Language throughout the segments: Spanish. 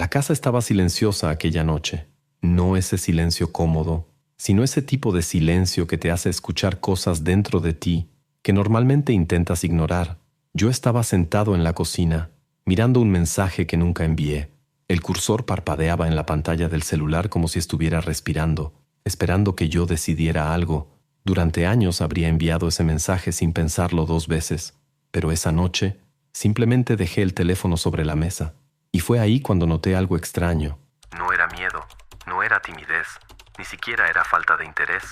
La casa estaba silenciosa aquella noche. No ese silencio cómodo, sino ese tipo de silencio que te hace escuchar cosas dentro de ti que normalmente intentas ignorar. Yo estaba sentado en la cocina, mirando un mensaje que nunca envié. El cursor parpadeaba en la pantalla del celular como si estuviera respirando, esperando que yo decidiera algo. Durante años habría enviado ese mensaje sin pensarlo 2 veces, pero esa noche simplemente dejé el teléfono sobre la mesa. Y fue ahí cuando noté algo extraño. No era miedo, no era timidez, ni siquiera era falta de interés.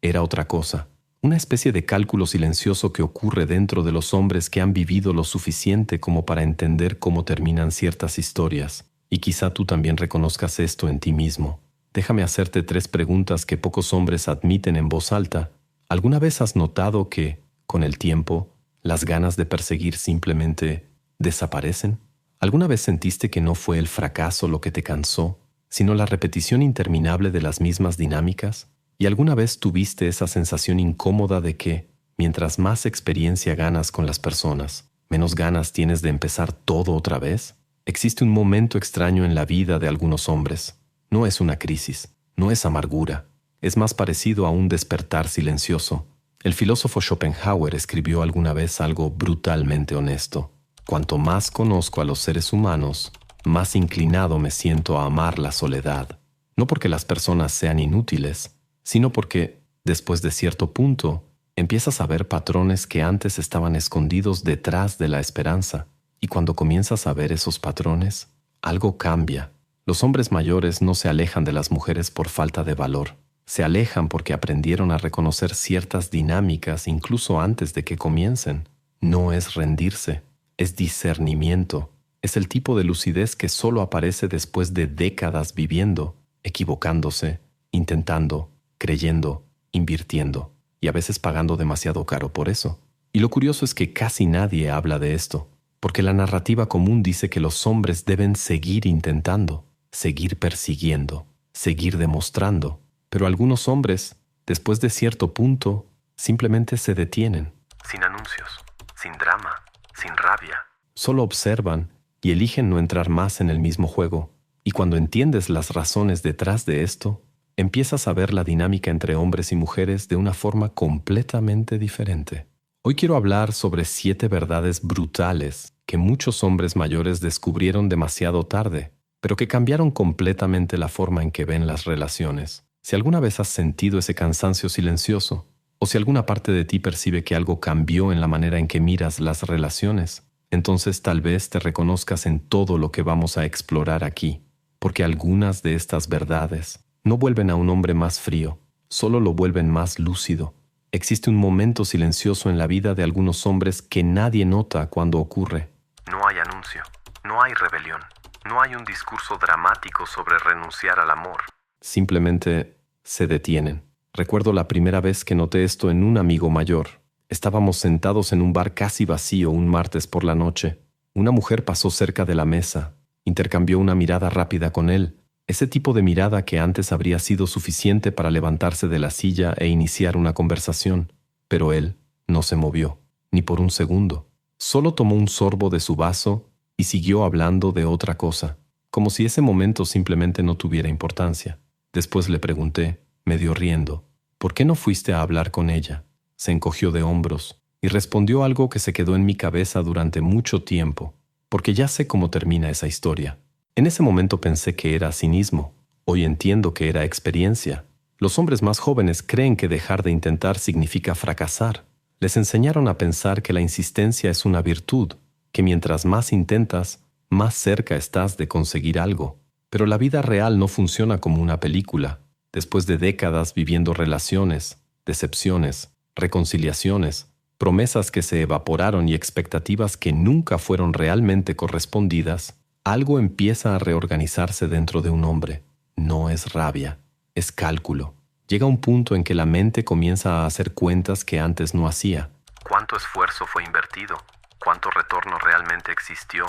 Era otra cosa, una especie de cálculo silencioso que ocurre dentro de los hombres que han vivido lo suficiente como para entender cómo terminan ciertas historias. Y quizá tú también reconozcas esto en ti mismo. Déjame hacerte 3 preguntas que pocos hombres admiten en voz alta. ¿Alguna vez has notado que, con el tiempo, las ganas de perseguir simplemente desaparecen? ¿Alguna vez sentiste que no fue el fracaso lo que te cansó, sino la repetición interminable de las mismas dinámicas? ¿Y alguna vez tuviste esa sensación incómoda de que, mientras más experiencia ganas con las personas, menos ganas tienes de empezar todo otra vez? Existe un momento extraño en la vida de algunos hombres. No es una crisis, no es amargura. Es más parecido a un despertar silencioso. El filósofo Schopenhauer escribió alguna vez algo brutalmente honesto. Cuanto más conozco a los seres humanos, más inclinado me siento a amar la soledad. No porque las personas sean inútiles, sino porque, después de cierto punto, empiezas a ver patrones que antes estaban escondidos detrás de la esperanza. Y cuando comienzas a ver esos patrones, algo cambia. Los hombres mayores no se alejan de las mujeres por falta de valor. Se alejan porque aprendieron a reconocer ciertas dinámicas incluso antes de que comiencen. No es rendirse, es discernimiento. Es el tipo de lucidez que solo aparece después de décadas viviendo, equivocándose, intentando, creyendo, invirtiendo, y a veces pagando demasiado caro por eso. Y lo curioso es que casi nadie habla de esto, porque la narrativa común dice que los hombres deben seguir intentando, seguir persiguiendo, seguir demostrando. Pero algunos hombres, después de cierto punto, simplemente se detienen. Sin anuncios, sin drama, sin rabia. Solo observan y eligen no entrar más en el mismo juego. Y cuando entiendes las razones detrás de esto, empiezas a ver la dinámica entre hombres y mujeres de una forma completamente diferente. Hoy quiero hablar sobre 7 verdades brutales que muchos hombres mayores descubrieron demasiado tarde, pero que cambiaron completamente la forma en que ven las relaciones. Si alguna vez has sentido ese cansancio silencioso, o si alguna parte de ti percibe que algo cambió en la manera en que miras las relaciones, entonces tal vez te reconozcas en todo lo que vamos a explorar aquí, porque algunas de estas verdades no vuelven a un hombre más frío, solo lo vuelven más lúcido. Existe un momento silencioso en la vida de algunos hombres que nadie nota cuando ocurre. No hay anuncio, no hay rebelión, no hay un discurso dramático sobre renunciar al amor. Simplemente se detienen. Recuerdo la primera vez que noté esto en un amigo mayor. Estábamos sentados en un bar casi vacío un martes por la noche. Una mujer pasó cerca de la mesa, intercambió una mirada rápida con él, ese tipo de mirada que antes habría sido suficiente para levantarse de la silla e iniciar una conversación. Pero él no se movió, ni por un segundo. Solo tomó un sorbo de su vaso y siguió hablando de otra cosa, como si ese momento simplemente no tuviera importancia. Después le pregunté, medio riendo, ¿por qué no fuiste a hablar con ella? Se encogió de hombros y respondió algo que se quedó en mi cabeza durante mucho tiempo, porque ya sé cómo termina esa historia. En ese momento pensé que era cinismo. Hoy entiendo que era experiencia. Los hombres más jóvenes creen que dejar de intentar significa fracasar. Les enseñaron a pensar que la insistencia es una virtud, que mientras más intentas, más cerca estás de conseguir algo. Pero la vida real no funciona como una película. Después de décadas viviendo relaciones, decepciones, reconciliaciones, promesas que se evaporaron y expectativas que nunca fueron realmente correspondidas, algo empieza a reorganizarse dentro de un hombre. No es rabia, es cálculo. Llega un punto en que la mente comienza a hacer cuentas que antes no hacía. ¿Cuánto esfuerzo fue invertido? ¿Cuánto retorno realmente existió?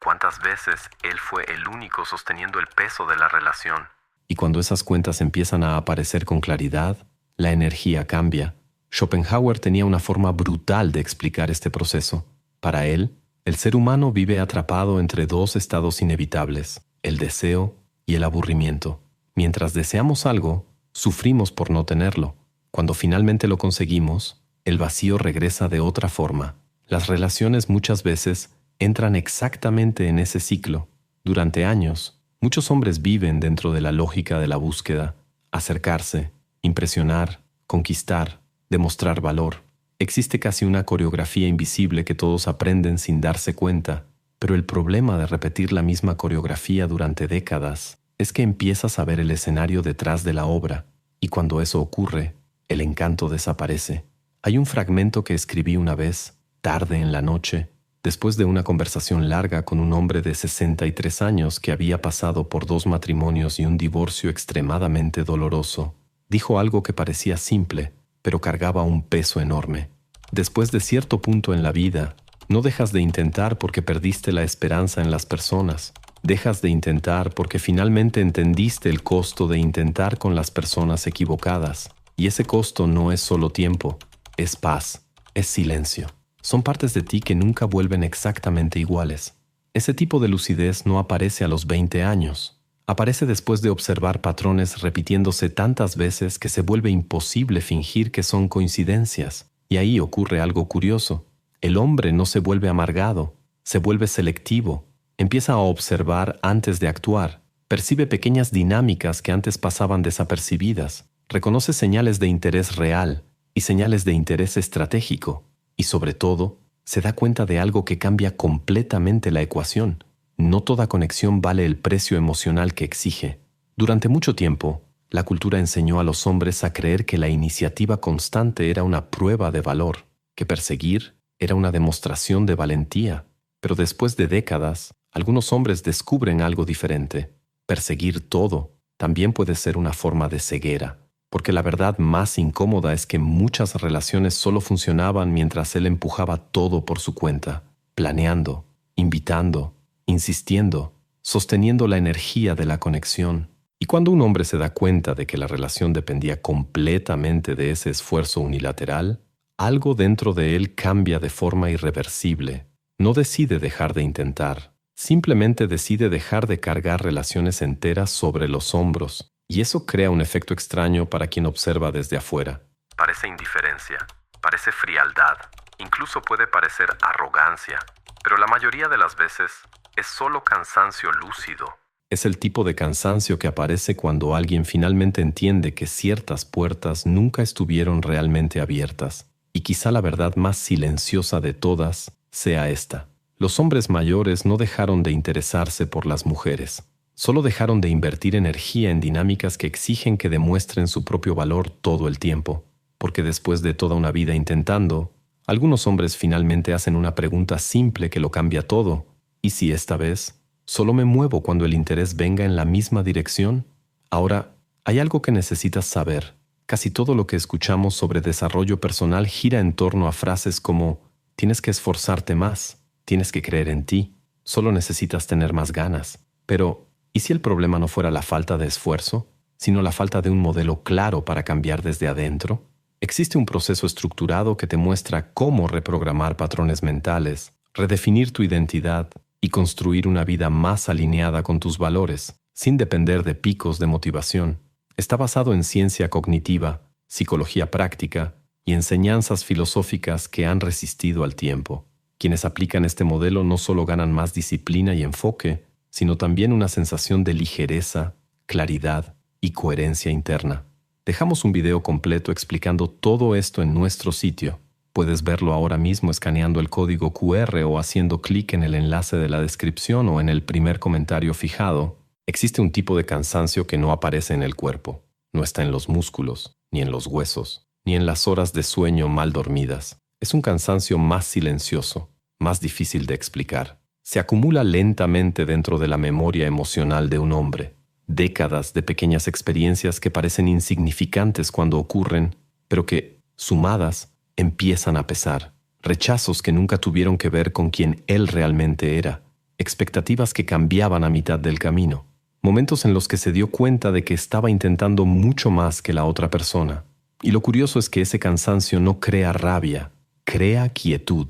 ¿Cuántas veces él fue el único sosteniendo el peso de la relación? Y cuando esas cuentas empiezan a aparecer con claridad, la energía cambia. Schopenhauer tenía una forma brutal de explicar este proceso. Para él, el ser humano vive atrapado entre 2 estados inevitables. el deseo y el aburrimiento. Mientras deseamos algo, sufrimos por no tenerlo. Cuando finalmente lo conseguimos, el vacío regresa de otra forma. Las relaciones muchas veces entran exactamente en ese ciclo. Durante años, muchos hombres viven dentro de la lógica de la búsqueda, acercarse, impresionar, conquistar, demostrar valor. Existe casi una coreografía invisible que todos aprenden sin darse cuenta, pero el problema de repetir la misma coreografía durante décadas es que empiezas a ver el escenario detrás de la obra, y cuando eso ocurre, el encanto desaparece. Hay un fragmento que escribí una vez, tarde en la noche, después de una conversación larga con un hombre de 63 años que había pasado por 2 matrimonios y un divorcio extremadamente doloroso. Dijo algo que parecía simple, pero cargaba un peso enorme. Después de cierto punto en la vida, no dejas de intentar porque perdiste la esperanza en las personas. Dejas de intentar porque finalmente entendiste el costo de intentar con las personas equivocadas. Y ese costo no es solo tiempo, es paz, es silencio. Son partes de ti que nunca vuelven exactamente iguales. Ese tipo de lucidez no aparece a los 20 años. Aparece después de observar patrones repitiéndose tantas veces que se vuelve imposible fingir que son coincidencias. Y ahí ocurre algo curioso. El hombre no se vuelve amargado, se vuelve selectivo. Empieza a observar antes de actuar. Percibe pequeñas dinámicas que antes pasaban desapercibidas. Reconoce señales de interés real y señales de interés estratégico. Y sobre todo, se da cuenta de algo que cambia completamente la ecuación. No toda conexión vale el precio emocional que exige. Durante mucho tiempo, la cultura enseñó a los hombres a creer que la iniciativa constante era una prueba de valor, que perseguir era una demostración de valentía. Pero después de décadas, algunos hombres descubren algo diferente. Perseguir todo también puede ser una forma de ceguera, porque la verdad más incómoda es que muchas relaciones solo funcionaban mientras él empujaba todo por su cuenta, planeando, invitando, insistiendo, sosteniendo la energía de la conexión. Y cuando un hombre se da cuenta de que la relación dependía completamente de ese esfuerzo unilateral, algo dentro de él cambia de forma irreversible. No decide dejar de intentar, simplemente decide dejar de cargar relaciones enteras sobre los hombros. Y eso crea un efecto extraño para quien observa desde afuera. Parece indiferencia, parece frialdad, incluso puede parecer arrogancia, pero la mayoría de las veces es solo cansancio lúcido. Es el tipo de cansancio que aparece cuando alguien finalmente entiende que ciertas puertas nunca estuvieron realmente abiertas. Y quizá la verdad más silenciosa de todas sea esta. Los hombres mayores no dejaron de interesarse por las mujeres. Solo dejaron de invertir energía en dinámicas que exigen que demuestren su propio valor todo el tiempo. Porque después de toda una vida intentando, algunos hombres finalmente hacen una pregunta simple que lo cambia todo. ¿Y si esta vez solo me muevo cuando el interés venga en la misma dirección? Ahora, hay algo que necesitas saber. Casi todo lo que escuchamos sobre desarrollo personal gira en torno a frases como tienes que esforzarte más, tienes que creer en ti, solo necesitas tener más ganas. Pero ¿y si el problema no fuera la falta de esfuerzo, sino la falta de un modelo claro para cambiar desde adentro? Existe un proceso estructurado que te muestra cómo reprogramar patrones mentales, redefinir tu identidad y construir una vida más alineada con tus valores, sin depender de picos de motivación. Está basado en ciencia cognitiva, psicología práctica y enseñanzas filosóficas que han resistido al tiempo. Quienes aplican este modelo no solo ganan más disciplina y enfoque, sino también una sensación de ligereza, claridad y coherencia interna. Dejamos un video completo explicando todo esto en nuestro sitio. Puedes verlo ahora mismo escaneando el código QR o haciendo clic en el enlace de la descripción o en el primer comentario fijado. Existe un tipo de cansancio que no aparece en el cuerpo. No está en los músculos, ni en los huesos, ni en las horas de sueño mal dormidas. Es un cansancio más silencioso, más difícil de explicar. Se acumula lentamente dentro de la memoria emocional de un hombre. Décadas de pequeñas experiencias que parecen insignificantes cuando ocurren, pero que, sumadas, empiezan a pesar. Rechazos que nunca tuvieron que ver con quien él realmente era. Expectativas que cambiaban a mitad del camino. Momentos en los que se dio cuenta de que estaba intentando mucho más que la otra persona. Y lo curioso es que ese cansancio no crea rabia, crea quietud.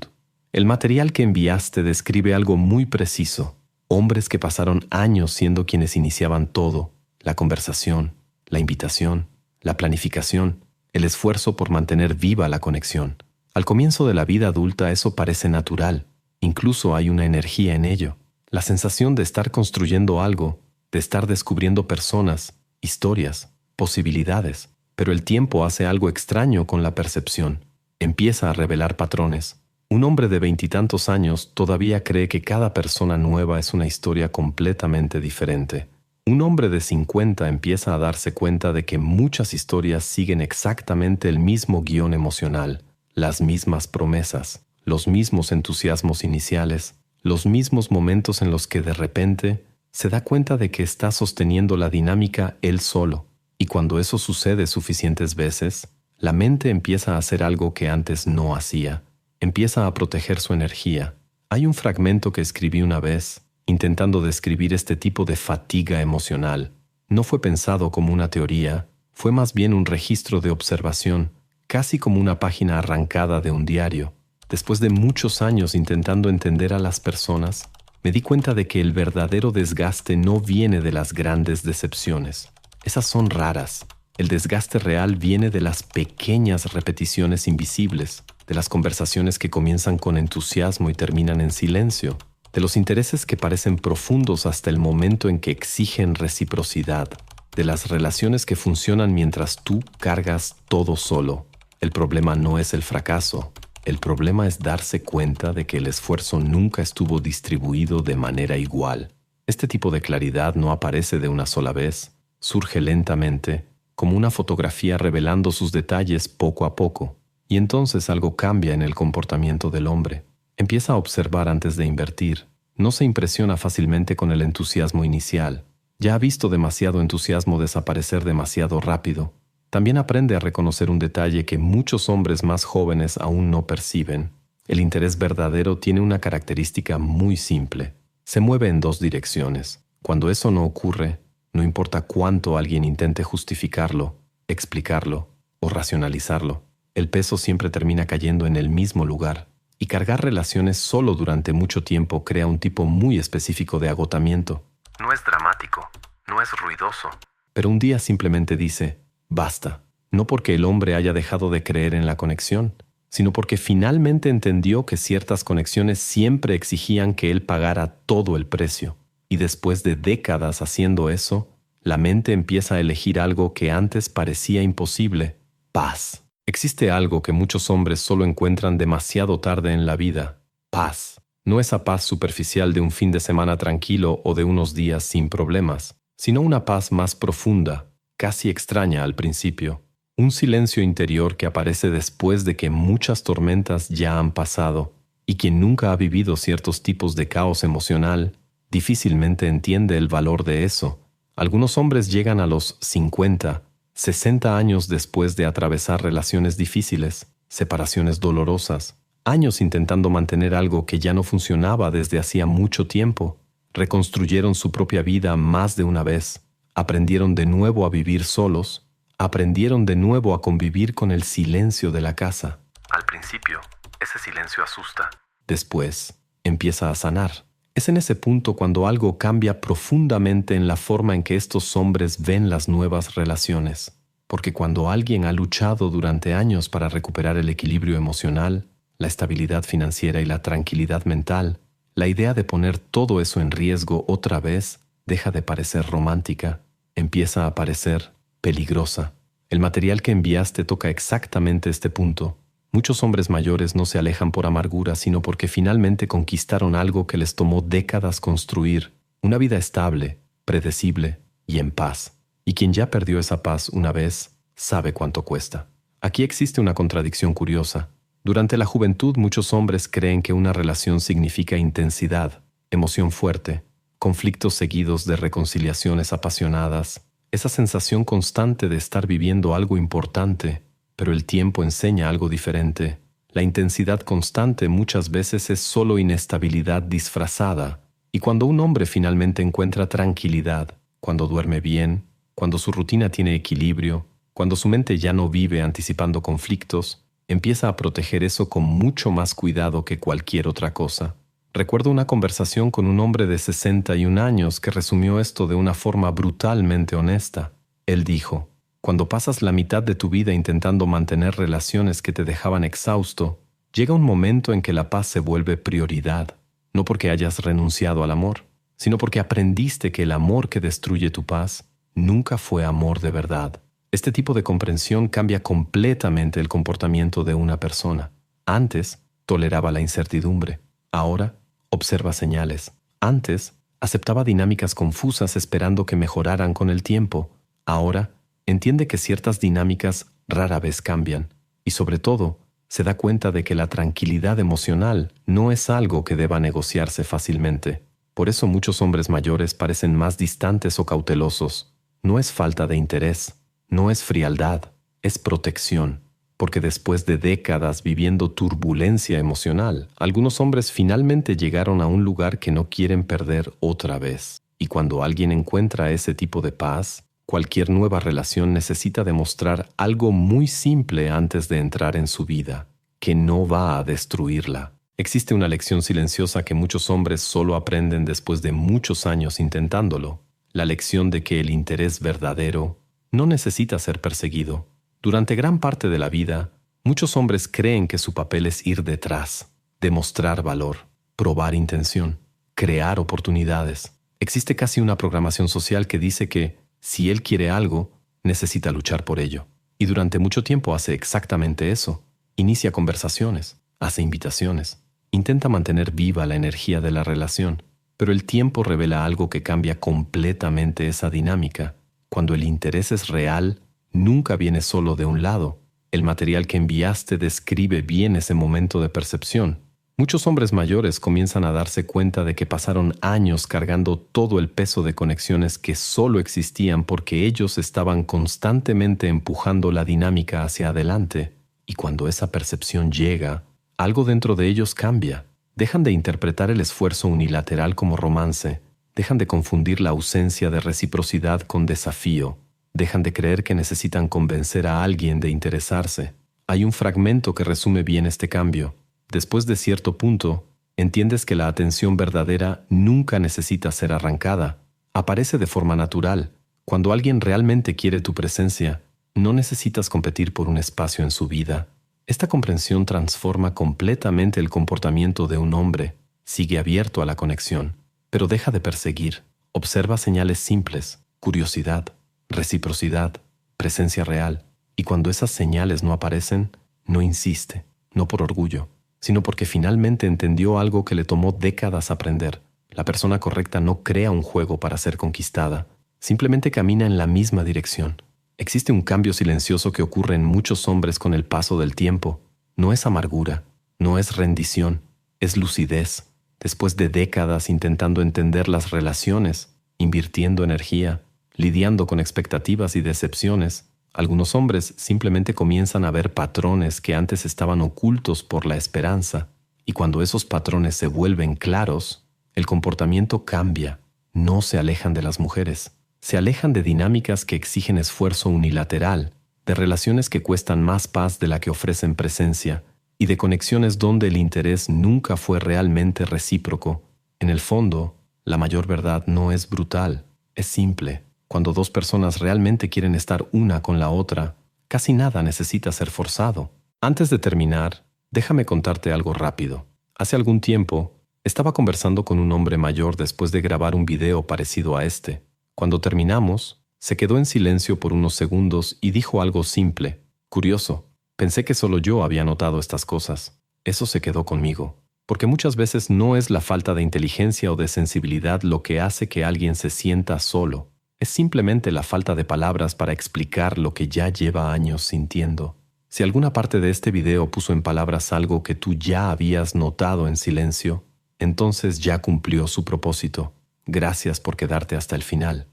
El material que enviaste describe algo muy preciso. Hombres que pasaron años siendo quienes iniciaban todo: la conversación, la invitación, la planificación, el esfuerzo por mantener viva la conexión. Al comienzo de la vida adulta eso parece natural. Incluso hay una energía en ello. La sensación de estar construyendo algo, de estar descubriendo personas, historias, posibilidades. Pero el tiempo hace algo extraño con la percepción. Empieza a revelar patrones. Un hombre de 20 y tantos años todavía cree que cada persona nueva es una historia completamente diferente. Un hombre de 50 empieza a darse cuenta de que muchas historias siguen exactamente el mismo guión emocional, las mismas promesas, los mismos entusiasmos iniciales, los mismos momentos en los que de repente se da cuenta de que está sosteniendo la dinámica él solo. Y cuando eso sucede suficientes veces, la mente empieza a hacer algo que antes no hacía. Empieza a proteger su energía. Hay un fragmento que escribí una vez, intentando describir este tipo de fatiga emocional. No fue pensado como una teoría, fue más bien un registro de observación, casi como una página arrancada de un diario. Después de muchos años intentando entender a las personas, me di cuenta de que el verdadero desgaste no viene de las grandes decepciones. Esas son raras. El desgaste real viene de las pequeñas repeticiones invisibles, de las conversaciones que comienzan con entusiasmo y terminan en silencio, de los intereses que parecen profundos hasta el momento en que exigen reciprocidad, de las relaciones que funcionan mientras tú cargas todo solo. El problema no es el fracaso, el problema es darse cuenta de que el esfuerzo nunca estuvo distribuido de manera igual. Este tipo de claridad no aparece de una sola vez, surge lentamente, como una fotografía revelando sus detalles poco a poco. Y entonces algo cambia en el comportamiento del hombre. Empieza a observar antes de invertir. No se impresiona fácilmente con el entusiasmo inicial. Ya ha visto demasiado entusiasmo desaparecer demasiado rápido. También aprende a reconocer un detalle que muchos hombres más jóvenes aún no perciben. El interés verdadero tiene una característica muy simple. Se mueve en dos direcciones. Cuando eso no ocurre, no importa cuánto alguien intente justificarlo, explicarlo o racionalizarlo, el peso siempre termina cayendo en el mismo lugar, y cargar relaciones solo durante mucho tiempo crea un tipo muy específico de agotamiento. No es dramático, no es ruidoso, pero un día simplemente dice, basta, no porque el hombre haya dejado de creer en la conexión, sino porque finalmente entendió que ciertas conexiones siempre exigían que él pagara todo el precio. Y después de décadas haciendo eso, la mente empieza a elegir algo que antes parecía imposible: paz. Existe algo que muchos hombres solo encuentran demasiado tarde en la vida: paz. No esa paz superficial de un fin de semana tranquilo o de unos días sin problemas, sino una paz más profunda, casi extraña al principio. Un silencio interior que aparece después de que muchas tormentas ya han pasado, y quien nunca ha vivido ciertos tipos de caos emocional difícilmente entiende el valor de eso. Algunos hombres llegan a los 50, 60 años después de atravesar relaciones difíciles, separaciones dolorosas, años intentando mantener algo que ya no funcionaba desde hacía mucho tiempo. Reconstruyeron su propia vida más de una vez, aprendieron de nuevo a vivir solos, aprendieron de nuevo a convivir con el silencio de la casa. Al principio, ese silencio asusta. Después, empieza a sanar. Es en ese punto cuando algo cambia profundamente en la forma en que estos hombres ven las nuevas relaciones. Porque cuando alguien ha luchado durante años para recuperar el equilibrio emocional, la estabilidad financiera y la tranquilidad mental, la idea de poner todo eso en riesgo otra vez deja de parecer romántica, empieza a parecer peligrosa. El material que enviaste toca exactamente este punto. Muchos hombres mayores no se alejan por amargura, sino porque finalmente conquistaron algo que les tomó décadas construir: una vida estable, predecible y en paz. Y quien ya perdió esa paz una vez, sabe cuánto cuesta. Aquí existe una contradicción curiosa. Durante la juventud, muchos hombres creen que una relación significa intensidad, emoción fuerte, conflictos seguidos de reconciliaciones apasionadas, esa sensación constante de estar viviendo algo importante. Pero el tiempo enseña algo diferente. La intensidad constante muchas veces es solo inestabilidad disfrazada. Y cuando un hombre finalmente encuentra tranquilidad, cuando duerme bien, cuando su rutina tiene equilibrio, cuando su mente ya no vive anticipando conflictos, empieza a proteger eso con mucho más cuidado que cualquier otra cosa. Recuerdo una conversación con un hombre de 61 años que resumió esto de una forma brutalmente honesta. Él dijo: cuando pasas la mitad de tu vida intentando mantener relaciones que te dejaban exhausto, llega un momento en que la paz se vuelve prioridad, no porque hayas renunciado al amor, sino porque aprendiste que el amor que destruye tu paz nunca fue amor de verdad. Este tipo de comprensión cambia completamente el comportamiento de una persona. Antes, toleraba la incertidumbre. Ahora, observa señales. Antes, aceptaba dinámicas confusas esperando que mejoraran con el tiempo. Ahora, entiende que ciertas dinámicas rara vez cambian. Y sobre todo, se da cuenta de que la tranquilidad emocional no es algo que deba negociarse fácilmente. Por eso muchos hombres mayores parecen más distantes o cautelosos. No es falta de interés, no es frialdad, es protección. Porque después de décadas viviendo turbulencia emocional, algunos hombres finalmente llegaron a un lugar que no quieren perder otra vez. Y cuando alguien encuentra ese tipo de paz, cualquier nueva relación necesita demostrar algo muy simple antes de entrar en su vida, que no va a destruirla. Existe una lección silenciosa que muchos hombres solo aprenden después de muchos años intentándolo. La lección de que el interés verdadero no necesita ser perseguido. Durante gran parte de la vida, muchos hombres creen que su papel es ir detrás, demostrar valor, probar intención, crear oportunidades. Existe casi una programación social que dice que, si él quiere algo, necesita luchar por ello. Y durante mucho tiempo hace exactamente eso. Inicia conversaciones, hace invitaciones, intenta mantener viva la energía de la relación. Pero el tiempo revela algo que cambia completamente esa dinámica. Cuando el interés es real, nunca viene solo de un lado. El material que enviaste describe bien ese momento de percepción. Muchos hombres mayores comienzan a darse cuenta de que pasaron años cargando todo el peso de conexiones que solo existían porque ellos estaban constantemente empujando la dinámica hacia adelante. Y cuando esa percepción llega, algo dentro de ellos cambia. Dejan de interpretar el esfuerzo unilateral como romance. Dejan de confundir la ausencia de reciprocidad con desafío. Dejan de creer que necesitan convencer a alguien de interesarse. Hay un fragmento que resume bien este cambio. Después de cierto punto, entiendes que la atención verdadera nunca necesita ser arrancada. Aparece de forma natural. Cuando alguien realmente quiere tu presencia, no necesitas competir por un espacio en su vida. Esta comprensión transforma completamente el comportamiento de un hombre. Sigue abierto a la conexión, pero deja de perseguir. Observa señales simples, curiosidad, reciprocidad, presencia real. Y cuando esas señales no aparecen, no insiste, no por orgullo, sino porque finalmente entendió algo que le tomó décadas aprender. La persona correcta no crea un juego para ser conquistada, simplemente camina en la misma dirección. Existe un cambio silencioso que ocurre en muchos hombres con el paso del tiempo. No es amargura, no es rendición, es lucidez. Después de décadas intentando entender las relaciones, invirtiendo energía, lidiando con expectativas y decepciones, algunos hombres simplemente comienzan a ver patrones que antes estaban ocultos por la esperanza. Y cuando esos patrones se vuelven claros, el comportamiento cambia. No se alejan de las mujeres. Se alejan de dinámicas que exigen esfuerzo unilateral, de relaciones que cuestan más paz de la que ofrecen presencia, y de conexiones donde el interés nunca fue realmente recíproco. En el fondo, la mayor verdad no es brutal, es simple. Cuando dos personas realmente quieren estar una con la otra, casi nada necesita ser forzado. Antes de terminar, déjame contarte algo rápido. Hace algún tiempo, estaba conversando con un hombre mayor después de grabar un video parecido a este. Cuando terminamos, se quedó en silencio por unos segundos y dijo algo simple. Curioso, pensé que solo yo había notado estas cosas. Eso se quedó conmigo, porque muchas veces no es la falta de inteligencia o de sensibilidad lo que hace que alguien se sienta solo. Es simplemente la falta de palabras para explicar lo que ya lleva años sintiendo. Si alguna parte de este video puso en palabras algo que tú ya habías notado en silencio, entonces ya cumplió su propósito. Gracias por quedarte hasta el final.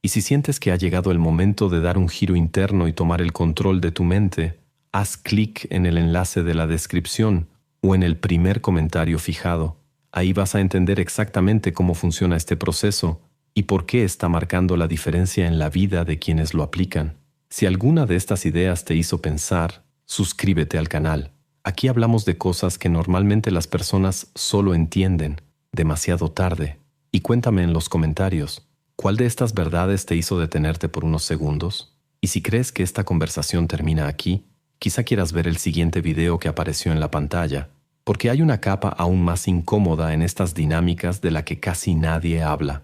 Y si sientes que ha llegado el momento de dar un giro interno y tomar el control de tu mente, haz clic en el enlace de la descripción o en el primer comentario fijado. Ahí vas a entender exactamente cómo funciona este proceso y por qué está marcando la diferencia en la vida de quienes lo aplican. Si alguna de estas ideas te hizo pensar, suscríbete al canal. Aquí hablamos de cosas que normalmente las personas solo entienden demasiado tarde. Y cuéntame en los comentarios, ¿cuál de estas verdades te hizo detenerte por unos segundos? Y si crees que esta conversación termina aquí, quizá quieras ver el siguiente video que apareció en la pantalla, porque hay una capa aún más incómoda en estas dinámicas de la que casi nadie habla.